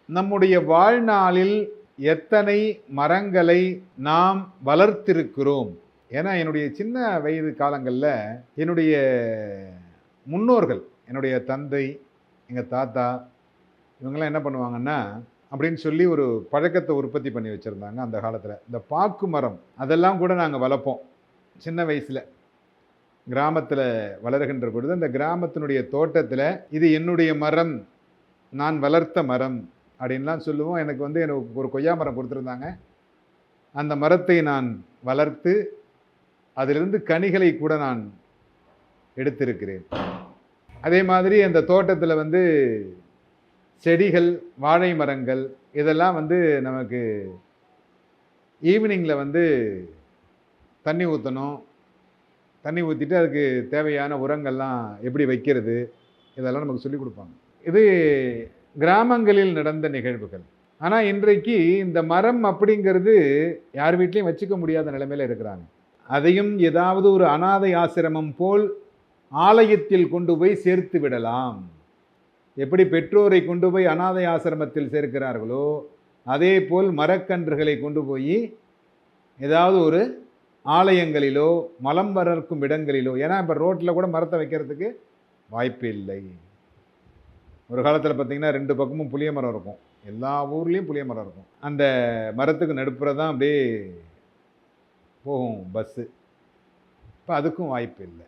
நம்முடைய வாழ்நாளில் எத்தனை மரங்களை நாம் வளர்த்திருக்கிறோம்? ஏன்னா என்னுடைய சின்ன வயது காலங்களில் என்னுடைய முன்னோர்கள், என்னுடைய தந்தை, எங்கள் தாத்தா இவங்கெல்லாம் என்ன பண்ணுவாங்கன்னா அப்படின்னு சொல்லி ஒரு பழக்கத்தை உற்பத்தி பண்ணி வச்சுருந்தாங்க அந்த காலத்தில். இந்த பாக்கு மரம் அதெல்லாம் கூட நாங்கள் வளர்ப்போம் சின்ன வயசில். கிராமத்தில் வளர்கின்ற பொழுது அந்த கிராமத்தினுடைய தோட்டத்தில் இது என்னுடைய மரம், நான் வளர்த்த மரம் அப்படின்லாம் சொல்லுவோம். எனக்கு ஒரு கொய்யா மரம் கொடுத்துருந்தாங்க. அந்த மரத்தை நான் வளர்த்து அதிலிருந்து கனிகளை கூட நான் எடுத்திருக்கிறேன். அதே மாதிரி அந்த தோட்டத்தில் செடிகள், வாழை மரங்கள் இதெல்லாம் நமக்கு ஈவினிங்கில் தண்ணி ஊற்றணும். தண்ணி ஊற்றிட்டு அதுக்கு தேவையான உரங்கள்லாம் எப்படி வைக்கிறது இதெல்லாம் நமக்கு சொல்லிக் கொடுப்பாங்க. இது கிராமங்களில் நடந்த நிகழ்வுகள். ஆனால் இன்றைக்கு இந்த மரம் அப்படிங்கிறது யார் வீட்லையும் வச்சுக்க முடியாத நிலைமையில் இருக்கிறாங்க. அதையும் ஏதாவது ஒரு அனாதை ஆசிரமம் போல் ஆலயத்தில் கொண்டு போய் சேர்த்து விடலாம். எப்படி பெற்றோரை கொண்டு போய் அனாதை ஆசிரமத்தில் சேர்க்கிறார்களோ அதே போல் மரக்கன்றுகளை கொண்டு போய் ஏதாவது ஒரு ஆலயங்களிலோ மலம் வளர்க்கும் இடங்களிலோ, ஏன்னா இப்போ ரோட்டில் கூட மரத்தை வைக்கிறதுக்கு வாய்ப்பு இல்லை. ஒரு காலத்தில் பார்த்திங்கன்னா 2 பக்கமும் புளிய மரம் இருக்கும். எல்லா ஊர்லேயும் புளிய மரம் இருக்கும். அந்த மரத்துக்கு நடுப்புற தான் அப்படியே போகும் பஸ்ஸு. இப்போ அதுக்கும் வாய்ப்பு இல்லை.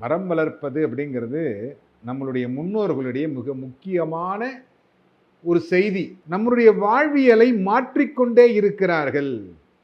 மரம் வளர்ப்பது அப்படிங்கிறது நம்மளுடைய முன்னோர்களுடைய மிக முக்கியமான ஒரு செய்தி. நம்மளுடைய வாழ்வியலை மாற்றிக்கொண்டே இருக்கிறார்கள்.